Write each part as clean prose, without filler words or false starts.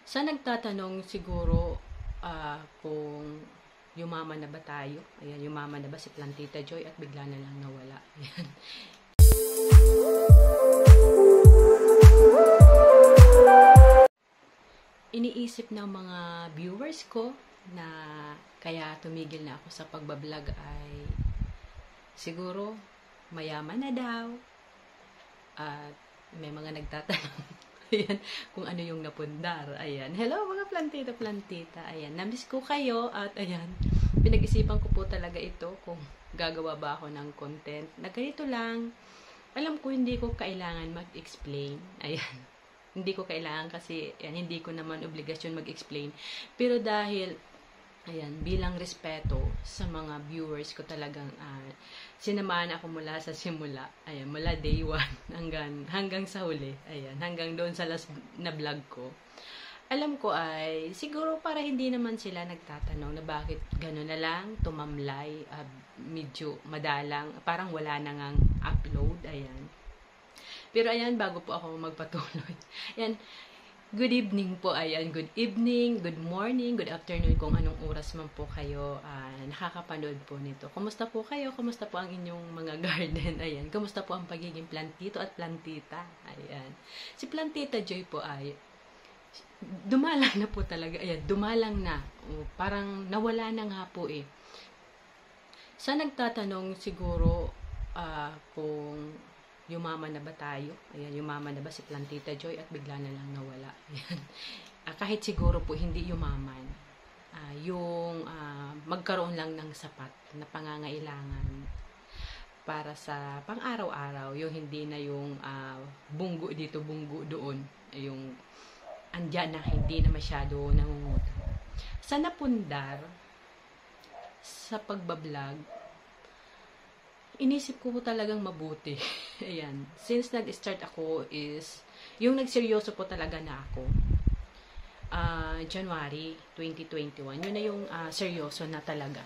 Sa nagtatanong siguro, kung yumaman na ba tayo? Ayan, yumaman na ba si Plantita Joy at bigla na lang nawala? Ayan. Iniisip ng mga viewers ko na kaya tumigil na ako sa pagbablog ay siguro mayaman na daw at may mga nagtatanong ayan, kung ano yung napundar. Ayan. Hello mga plantita. Ayan. Namiss ko kayo at ayan. Pinag-isipan ko po talaga ito kung gagawa ba ako ng content na ganito lang. Alam ko hindi ko kailangan mag-explain. Ayan. Hindi ko kailangan kasi ayan, hindi ko naman obligasyon mag-explain. Pero dahil ayan, bilang respeto sa mga viewers ko talagang sinamahan ako mula sa simula. Ayan, mula day 1 hanggang sa huli. Ayan, hanggang doon sa last na vlog ko. Alam ko ay siguro para hindi naman sila nagtatanong na bakit gano'n na lang tumamlay, medyo madalang, parang wala na ngang upload. Ayan. Pero ayan, bago po ako magpatuloy. Ayan, good evening po, ayan. Good evening, good morning, good afternoon kung anong oras man po kayo nakakapanood po nito. Kumusta po kayo? Kumusta po ang inyong mga garden? Ayan. Kumusta po ang pagiging plantito at plantita? Ayan. Si Plantita Joy po ay dumalang na po talaga. Ayan, dumalang na. Parang nawala na nga po eh. Sa nagtatanong siguro kung yumaman na ba tayo? Ayan, yumaman na ba si Plantita Joy at bigla na lang nawala? Ayan. Kahit siguro po hindi yumaman. Yung magkaroon lang ng sapat na pangangailangan para sa pang-araw-araw. Yung hindi na yung bunggo dito, bunggo doon. Yung andyan na hindi na masyado nangungutang. Sa napundar, sa pagbablog, inisip ko talagang mabuti. Ayan. Since nag-start ako is, yung nagseryoso po talaga na ako, January 2021. Yun na yung seryoso na talaga.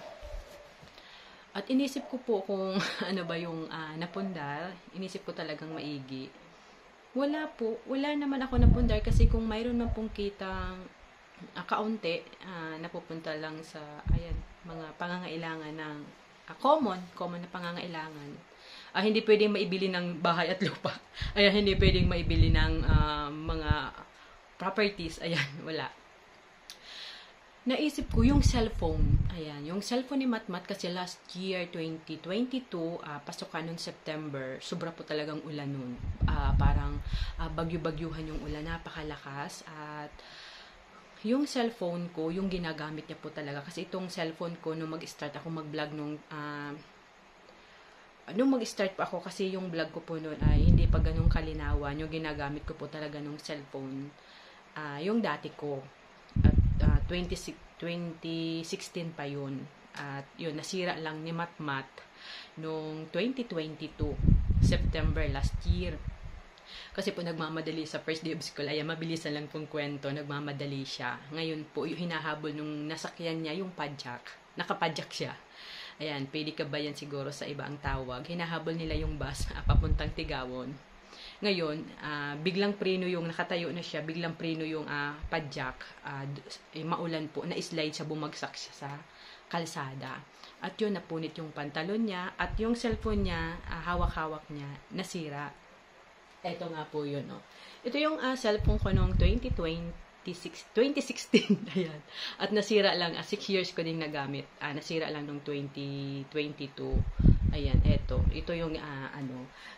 At inisip ko po kung ano ba yung napundar. Inisip ko talagang maigi. Wala po. Wala naman ako napundar kasi kung mayroon man pong kitang kaunti, napupunta lang sa, ayan, mga pangangailangan ng common na pangangailangan. Hindi pwedeng maibili ng bahay at lupa. Ayan, hindi pwedeng maibili ng mga properties. Ayan, wala. Naisip ko yung cellphone. Ayan, yung cellphone ni Matmat kasi last year, 2022, pasukan noong September, sobra po talagang ulan nun. Parang bagyo-bagyuhan yung ulan, napakalakas. At yung cellphone ko, yung ginagamit niya po talaga. Kasi itong cellphone ko, nung mag-start ako mag-vlog nung mag-start pa ako, kasi yung vlog ko po noon ay hindi pa ganun kalinawan. Yung ginagamit ko po talaga nung cellphone, yung dati ko. At 2016 pa yun. At yun, nasira lang ni Matmat nung 2022, September last year. Kasi po nagmamadali sa first day of school. Ayan, mabilisan lang pong kwento. Nagmamadali siya. Ngayon po, yung hinahabol nung nasakyan niya, yung padjak. Nakapadjak siya. Ayan, pwede ka ba yan siguro sa iba ang tawag. Hinahabol nila yung bus papuntang Tigawon. Ngayon, biglang preno yung nakatayo na siya. Biglang preno yung padjak. Maulan po. Na-slide siya, bumagsak siya sa kalsada. At yun, napunit yung pantalon niya. At yung cellphone niya, hawak-hawak niya, nasira. Ito nga po yun, no? Ito yung cellphone ko noong 2016. Ayan. At nasira lang, 6 years ko din nagamit. Nasira lang noong 2022. Ayan, eto. Ito yung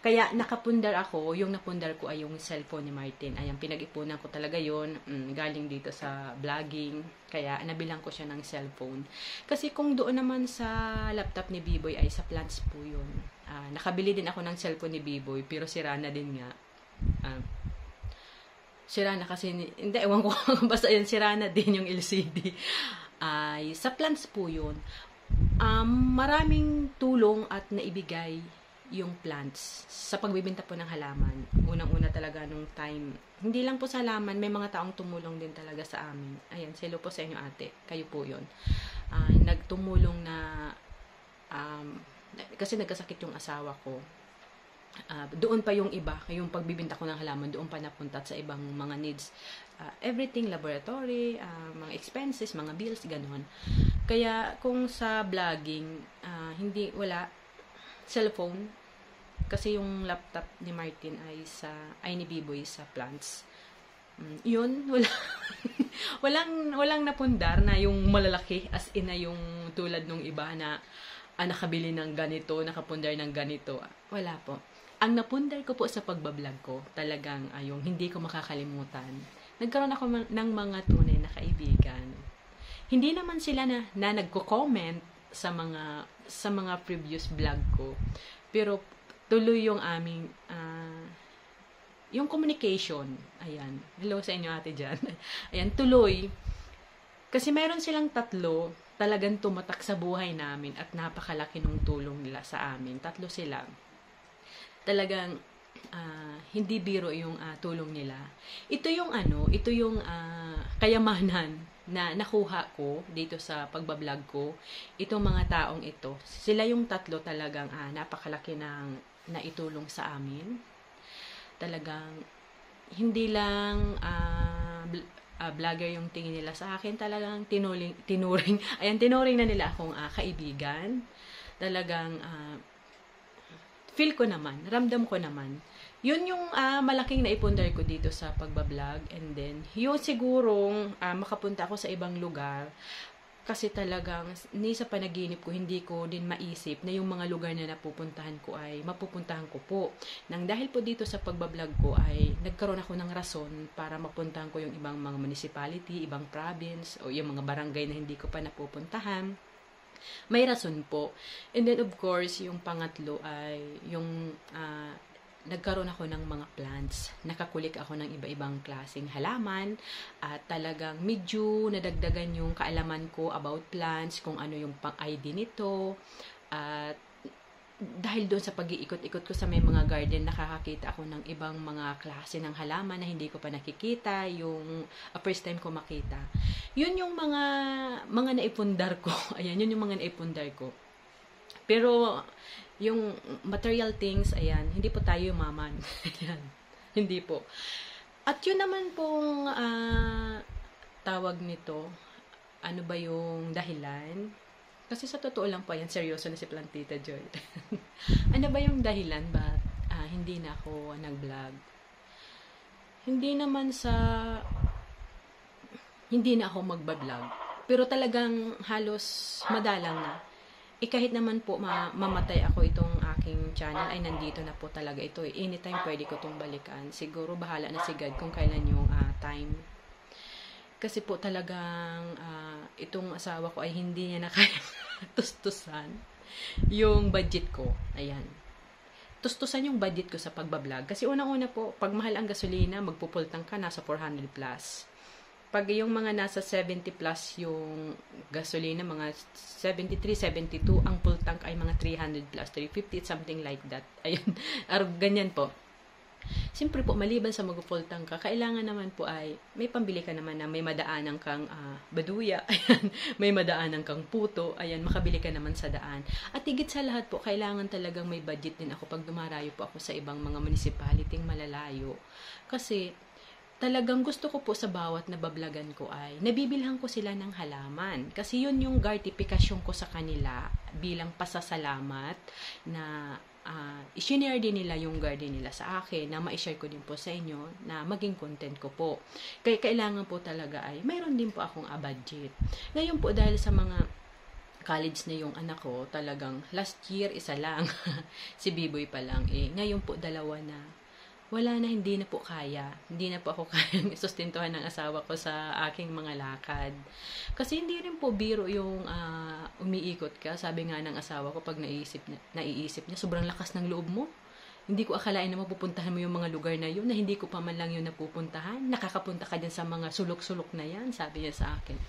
Kaya nakapundar ako, yung napundar ko ay yung cellphone ni Martin. Ayan, pinag-ipunan ko talaga yun. Galing dito sa vlogging. Kaya nabilang ko siya ng cellphone. Kasi kung doon naman sa laptop ni Biboy ay sa plants po yun. Nakabili din ako ng cellphone ni Biboy, pero sira na din nga. Sira na kasi, hindi, ewan ko, basta yun, sira na din yung LCD. Sa plants po yun. Maraming tulong at naibigay yung plants sa pagbibenta po ng halaman. Unang-una talaga nung time. Hindi lang po sa halaman, may mga taong tumulong din talaga sa amin. Ayan, selo po sa inyo ate. Kayo po yun. Nagtumulong na kasi nagkasakit yung asawa ko. Doon pa yung iba, yung pagbibinta ko ng halaman, doon pa napunta sa ibang mga needs. Everything, laboratory, mga expenses, mga bills, ganon. Kaya kung sa vlogging, wala, cellphone, kasi yung laptop ni Martin ay ni Biboy sa plants. Yun, walang napundar na yung malalaki, as in na yung tulad nung iba na nakabili ng ganito, nakapundar ng ganito. Wala po. Ang napundar ko po sa pagbablog ko, talagang yung hindi ko makakalimutan. Nagkaroon ako ng mga tunay na kaibigan. Hindi naman sila na nagko-comment sa mga previous vlog ko. Pero tuloy yung aming yung communication. Ayan. Hello sa inyo ate dyan. Ayan, tuloy. Kasi meron silang 3 talagang tumatak sa buhay namin at napakalaki ng tulong nila sa amin. 3 sila. Talagang hindi biro yung tulong nila. Ito yung kayamanan na nakuha ko dito sa pagbablog ko. Itong mga taong ito, sila yung 3 talagang napakalaki ng naitulong sa amin. Talagang hindi lang vlogger yung tingin nila sa akin, talagang tinuring na nila akong kaibigan. Talagang feel ko naman, ramdam ko naman. Yun yung malaking naipundar ko dito sa pagbablog. And then, yun sigurong makapunta ako sa ibang lugar. Kasi talagang, ni sa panaginip ko, hindi ko din maisip na yung mga lugar na napupuntahan ko ay mapupuntahan ko po. Nang dahil po dito sa pagbablog ko ay nagkaroon ako ng rason para mapuntahan ko yung ibang mga municipality, ibang province, o yung mga barangay na hindi ko pa napupuntahan. May rason po. And then of course, yung pangatlo ay yung nagkaroon ako ng mga plants. Nakakulik ako ng iba-ibang klaseng halaman at talagang medyo nadagdagan yung kaalaman ko about plants, kung ano yung pang-ID nito. At dahil doon sa pag-iikot-ikot ko sa may mga garden, nakakakita ako ng ibang mga klase ng halaman na hindi ko pa nakikita, yung first time ko makita. Yun yung mga naipundar ko. Ayan, yun yung mga naipundar ko. Pero, yung material things, ayan, hindi po tayo yumaman. Ayan, hindi po. At yun naman pong tawag nito, ano ba yung dahilan? Kasi sa totoo lang po, yan, seryoso na si Plantita Joy. Ano ba yung dahilan ba hindi na ako nag-vlog? Hindi naman hindi na ako magbablog. Pero talagang halos madalang na. Kahit naman po mamatay ako, itong aking channel ay nandito na po talaga ito. Anytime pwede ko itong balikan. Siguro bahala na si God kung kailan yung time. Kasi po talagang itong asawa ko ay hindi niya na kaya tustusan yung budget ko. Ayan. Tustusan yung budget ko sa pagbablog. Kasi unang-una po, pag mahal ang gasolina, magpupultang ka, nasa 400 plus. Pag yung mga nasa 70 plus yung gasolina, mga 73, 72, ang full tank ay mga 300 plus, 350, something like that. Ayun, ganyan po. Siyempre po, maliban sa mag-full tank ka, kailangan naman po ay may pambili ka naman na may madaanan kang baduya, ayan, may madaanan kang puto, ayan, makabili ka naman sa daan. At higit sa lahat po, kailangan talagang may budget din ako pag dumarayo po ako sa ibang mga municipality malalayo. Kasi talagang gusto ko po sa bawat nabablagan ko ay nabibilhan ko sila ng halaman. Kasi yun yung gratification ko sa kanila bilang pasasalamat na i-share din nila yung garden nila sa akin, na ma-share ko din po sa inyo, na maging content ko po. Kaya kailangan po talaga ay mayroon din po akong budget. Ngayon po, dahil sa mga college na yung anak ko, talagang last year isa lang, si Biboy pa lang. Ngayon po 2 na. Wala na, hindi na po kaya. Hindi na po ako kayang sustentuhan ng asawa ko sa aking mga lakad. Kasi hindi rin po biro yung umiikot ka. Sabi nga ng asawa ko, pag naiisip niya, sobrang lakas ng loob mo. Hindi ko akalain na mapupuntahan mo yung mga lugar na yun, na hindi ko pa man lang yun napupuntahan. Nakakapunta ka dyan sa mga sulok-sulok na yan, sabi niya sa akin.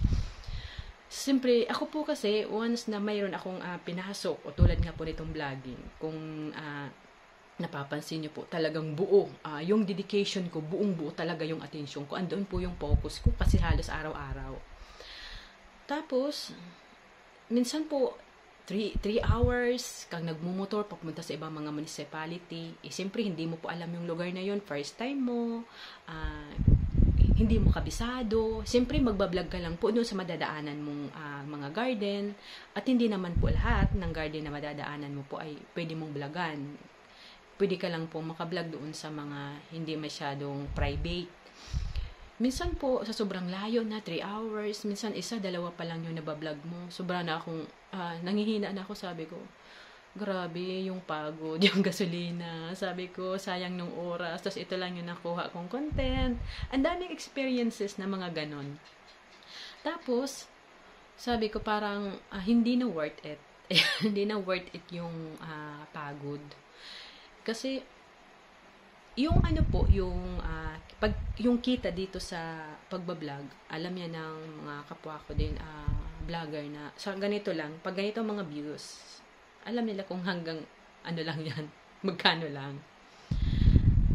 Siyempre, ako po kasi, once na mayroon akong pinasok, o tulad nga po nitong vlogging, kung napapansin niyo po, talagang buo. Yung dedication ko, buong-buo talaga yung atensyon ko. Andoon po yung focus ko kasi halos araw-araw. Tapos, minsan po, 3 hours kang nagmumotor papunta sa ibang mga municipality. Siyempre, hindi mo po alam yung lugar na yun. First time mo, hindi mo kabisado. Siyempre, magbablog ka lang po doon sa madadaanan mong mga garden. At hindi naman po lahat ng garden na madadaanan mo po ay pwede mong vlogan. Pwede ka lang po makablog doon sa mga hindi masyadong private. Minsan po, sa sobrang layo na, 3 hours, minsan 1, 2 pa lang yung nabablog mo. Sobra na akong, nangihina na ako, sabi ko, grabe yung pagod, yung gasolina. Sabi ko, sayang nung oras, tapos ito lang yung nakuha kong content. Ang daming experiences na mga ganon. Tapos, sabi ko parang, hindi na worth it. Hindi na worth it yung pagod. Kasi, yung ano po, yung yung kita dito sa pagbablog, alam niya ng mga kapwa ko din, vlogger na, sa ganito lang, pag ganito mga views, alam nila kung hanggang ano lang yan, magkano lang.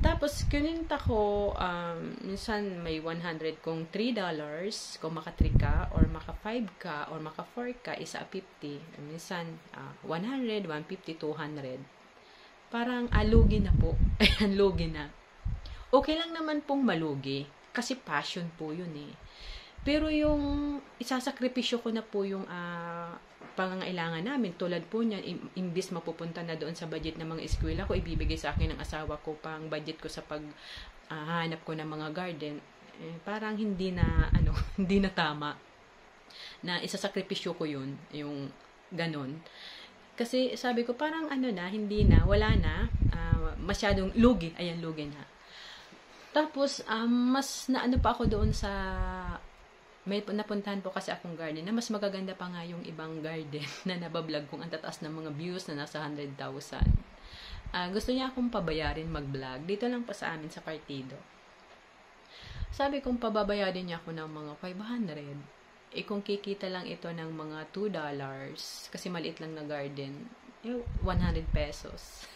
Tapos, kininta ko, minsan may 100 kung $3, kung maka 3 ka, or maka 5 ka, or maka 4 ka, isa 50. Minsan, 100, 150, 200. Parang lugi na po. Ayan, lugi na. Okay lang naman pong malugi. Kasi passion po yun eh. Pero yung isasakripisyo ko na po yung pangangailangan namin. Tulad po niyan, imbis mapupunta na doon sa budget ng mga eskwela ko, ibibigay sa akin ng asawa ko pang budget ko sa paghanap ko ng mga garden. Parang hindi na, hindi na tama. Na isasakripisyo ko yun. Yung ganon. Kasi sabi ko, parang hindi na, wala na, masyadong lugi. Ayan, lugi na. Tapos, mas naano pa ako doon sa, may napuntahan po kasi akong garden na mas magaganda pa nga yung ibang garden na nabablog kung ang tataas ng mga views na nasa 100,000. Gusto niya akong pabayarin mag-vlog. Dito lang pa sa amin sa Partido. Sabi kong pababayarin niya ako ng mga 500. Kung kikita lang ito ng mga $2, kasi maliit lang na garden, 100 pesos.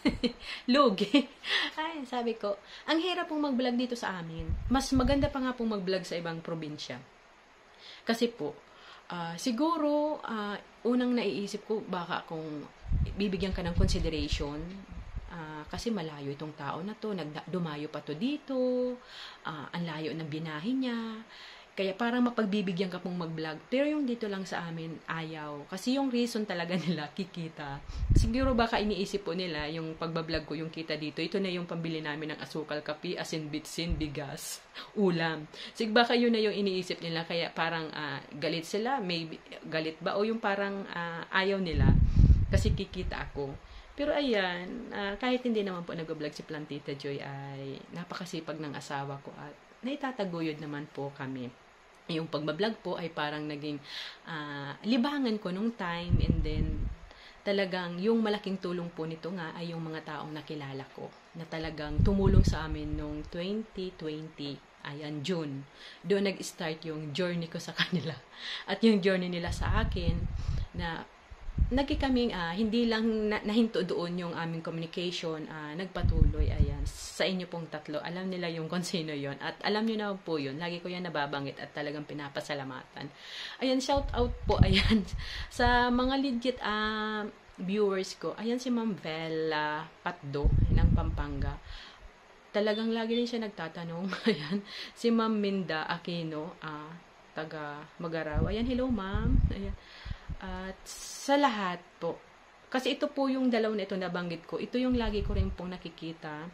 Lugi. Ay, sabi ko, ang hirap pong mag-vlog dito sa amin. Mas maganda pa nga pong mag-vlog sa ibang probinsya. Kasi po, siguro, unang naiisip ko, baka kung bibigyan ka ng consideration, kasi malayo itong tao na to, dumayo pa to dito, ang layo ng binahe niya, kaya parang mapagbibigyan ka pong mag-vlog. Pero yung dito lang sa amin, ayaw. Kasi yung reason talaga nila, kikita. Siguro baka iniisip po nila, yung pagbablog ko, yung kita dito, ito na yung pambili namin ng asukal, kape, asin, bitsin, bigas, ulam. Siguro baka yun na yung iniisip nila. Kaya parang galit sila, maybe galit ba? O yung parang ayaw nila. Kasi kikita ako. Pero ayan, kahit hindi naman po nag-vlog si Plantita Joy, ay napakasipag ng asawa ko at naitataguyod naman po kami. Yung pagbablog po ay parang naging libangan ko nung time, and then talagang yung malaking tulong po nito nga ay yung mga taong nakilala ko na talagang tumulong sa amin nung 2020. Ayan, June. Doon nag-start yung journey ko sa kanila. At yung journey nila sa akin na nagkikaming hindi lang nahinto doon yung aming communication, nagpatuloy. Ayan, sa inyo pong tatlo, alam nila yung kung sino yun, at alam nyo na po yun, lagi ko yan nababangit at talagang pinapasalamatan. Ayan, shout out po, ayan, sa mga legit viewers ko. Ayan, si Ma'am Bella Patdo ng Pampanga, talagang lagi din siya nagtatanong. Ayan, si Ma'am Minda Aquino, taga Magaraw. Ayan, hello ma'am. Ayan. At sa lahat po, kasi ito po yung dalaw na ito nabanggit ko, ito yung lagi ko rin pong nakikita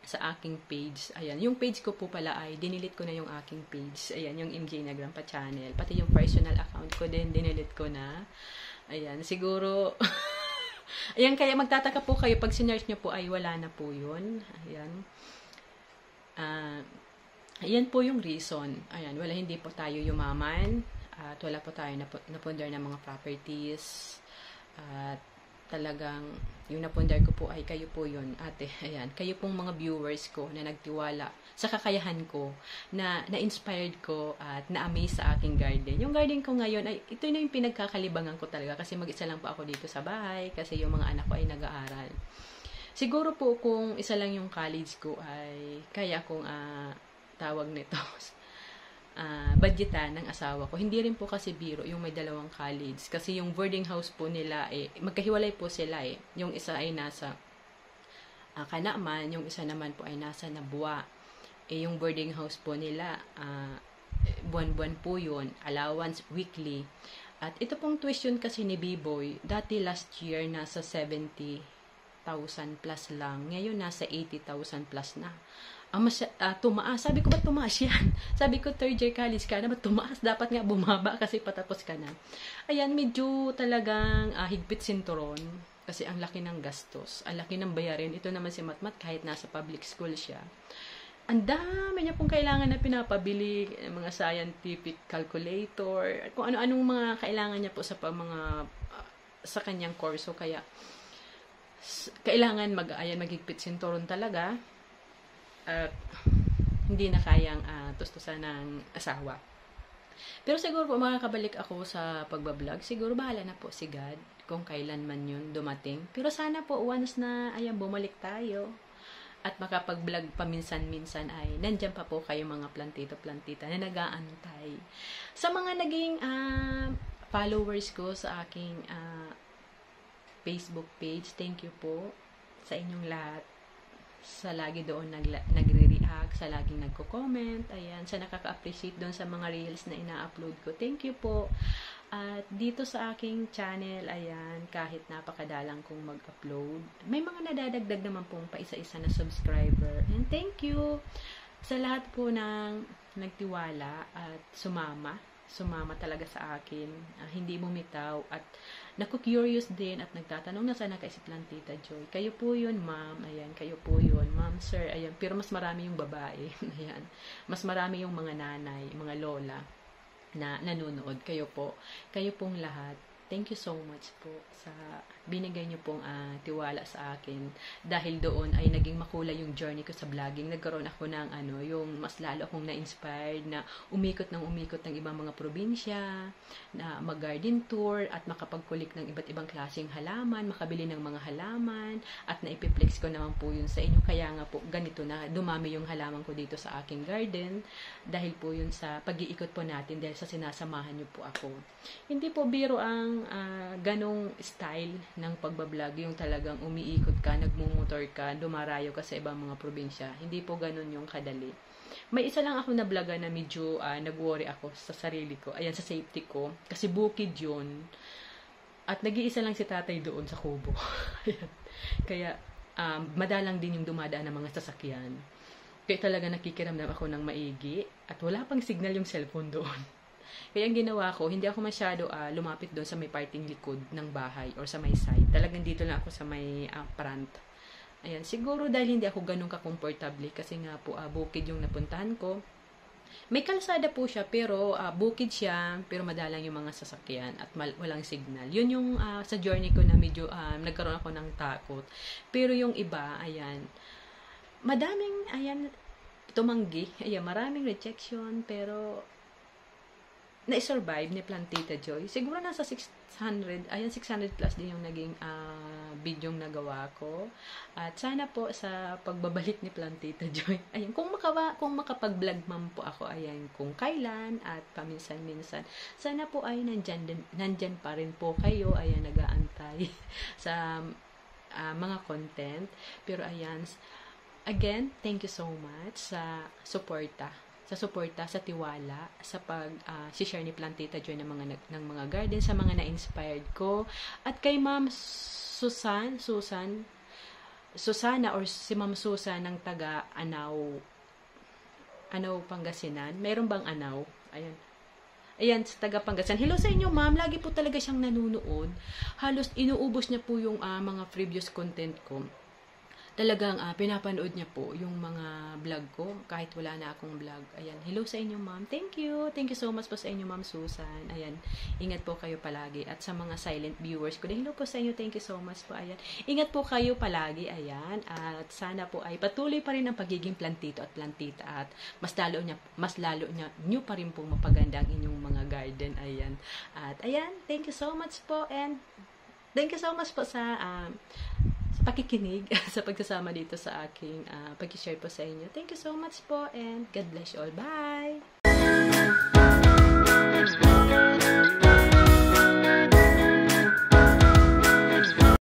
sa aking page. Ayan, yung page ko po pala ay, dinilit ko na yung aking page. Ayan, yung MJ Nagram pa channel. Pati yung personal account ko din, dinilit ko na. Ayan, siguro, ayan, kaya magtataka po kayo, pag sinearch nyo po ay wala na po yun. Ayan. Ayan po yung reason. Ayan, wala, hindi po tayo yumaman. At wala po tayo napundar ng mga properties. At talagang yung napundar ko po ay kayo po yun, ate. Ayan, kayo pong mga viewers ko na nagtiwala sa kakayahan ko, na na-inspired ko at na-amaze sa aking garden. Yung garden ko ngayon ay ito na yung pinagkakalibangan ko talaga, kasi mag-isa lang po ako dito sa bahay, kasi yung mga anak ko ay nag-aaral. Siguro po kung isa lang yung college ko ay kaya akong tawag nito budgetan ng asawa ko. Hindi rin po kasi biro yung may dalawang college. Kasi yung boarding house po nila, magkahiwalay po sila eh. Yung isa ay nasa Kanaman, yung isa naman po ay nasa Nabua. Yung boarding house po nila, buwan-buwan po yun, allowance weekly. At ito pong tuition kasi ni B-Boy, dati last year nasa 70,000 plus lang. Ngayon nasa 80,000 plus na. Tumaas. Sabi ko, ba't tumaas yan? Sabi ko, third year college ka na, ba't tumaas? Dapat nga bumaba kasi patapos ka na. Ayan, medyo talagang higpit sinturon. Kasi ang laki ng gastos. Ang laki ng bayarin. Ito naman si Matmat, kahit nasa public school siya. Ang dami niya pong kailangan na pinapabili. Mga scientific calculator. Kung ano-anong mga kailangan niya po sa sa kanyang kurso. Kaya, kailangan maghigpit sinturon talaga. At hindi na kayang tustusan ng asawa. Pero siguro po makakabalik ako sa pagbablog. Siguro bahala na po si God kung kailan man yun dumating. Pero sana po once na bumalik tayo at makapag-vlog paminsan-minsan ay nandyan pa po kayo mga plantito-plantita na nag-aantay. Sa mga naging followers ko sa aking Facebook page, thank you po sa inyong lahat. Sa lagi doon nagre-react, sa laging nagko-comment, ayan, sa nakaka-appreciate doon sa mga reels na ina-upload ko. Thank you po. At dito sa aking channel, ayan, kahit napakadalang kong mag-upload, may mga nadadagdag naman pong paisa-isa na subscriber. And thank you sa lahat po ng nagtiwala at sumama talaga sa akin, hindi bumitaw at naku-curious din at nagtatanong na sana kay si Plantita Joy. Kayo po yun, ma'am. Ayan, kayo po yun, ma'am, sir. Ayan, pero mas marami yung babae. Ayan, mas marami yung mga nanay, mga lola na nanonood. Kayo pong lahat. Thank you so much po sa binigay niyo pong tiwala sa akin. Dahil doon ay naging makulay yung journey ko sa vlogging. Nagkaroon ako ng yung mas lalo akong na-inspired na umikot ng ibang mga probinsya, na mag-garden tour at makapagkulik ng iba't ibang klaseng halaman, makabili ng mga halaman at naipiplex ko naman po yun sa inyo. Kaya nga po ganito na dumami yung halaman ko dito sa aking garden dahil po yun sa pag-iikot po natin, dahil sa sinasamahan niyo po ako. Hindi po biro ang ganong style ng pagbablog, yung talagang umiikot ka, nagmumotor ka, dumarayo ka sa ibang mga probinsya. Hindi po ganon yung kadali. May isa lang ako na vlogger na medyo nag-worry ako sa sarili ko, ayan, sa safety ko, kasi bukid yun. At nag-iisa lang si tatay doon sa kubo. Kaya madalang din yung dumadaan ng mga sasakyan. Kaya talaga nakikiramdam ako ng maigi at wala pang signal yung cellphone doon. Kaya ang ginawa ko, hindi ako masyado lumapit doon sa may parting likod ng bahay or sa may side. Talagang dito lang ako sa may front. Ayan, siguro dahil hindi ako ganun ka-comfortable kasi nga po bukid yung napuntahan ko. May kalsada po siya pero bukid siya pero madalang yung mga sasakyan at walang signal. Yun yung sa journey ko na medyo nagkaroon ako ng takot. Pero yung iba, ayan, madaming, ayan, tumanggi. Ayan, maraming rejection pero na-survive ni Plantita Joy. Siguro nasa 600, ayan, 600 plus din yung naging video yung nagawa ko. At sana po sa pagbabalik ni Plantita Joy, ayan, kung makapag-vlog man po ako, ayan, kung kailan at paminsan-minsan, sana po ay nandyan pa rin po kayo, ayan, nag-aantay sa mga content. Pero ayan, again, thank you so much sa suporta, sa tiwala, sa pag-share ni Plantita Joy ng mga garden, sa mga na-inspired ko. At kay Ma'am Susana or si Ma'am Susan ng taga Anao, Pangasinan. Meron bang Anao? Ayan, sa taga Pangasinan. Hello sa inyo, ma'am. Lagi po talaga siyang nanunood. Halos inuubos niya po yung mga previous content ko. Talagang pinapanood niya po yung mga vlog ko kahit wala na akong vlog. Ayan, hello sa inyo, ma'am. Thank you. Thank you so much po sa inyo, Ma'am Susan. Ayan, ingat po kayo palagi. At sa mga silent viewers ko, hello po sa inyo. Thank you so much po. Ayan, ingat po kayo palagi. Ayan, at sana po ay patuloy pa rin ang pagiging plantito at plantita at mas lalo nyo pa rin po mapaganda ang inyong mga garden. Ayan. At ayan, thank you so much po and thank you so much po sa pakikinig, sa pagsasama dito sa aking pag-share po sa inyo. Thank you so much po and God bless you all. Bye!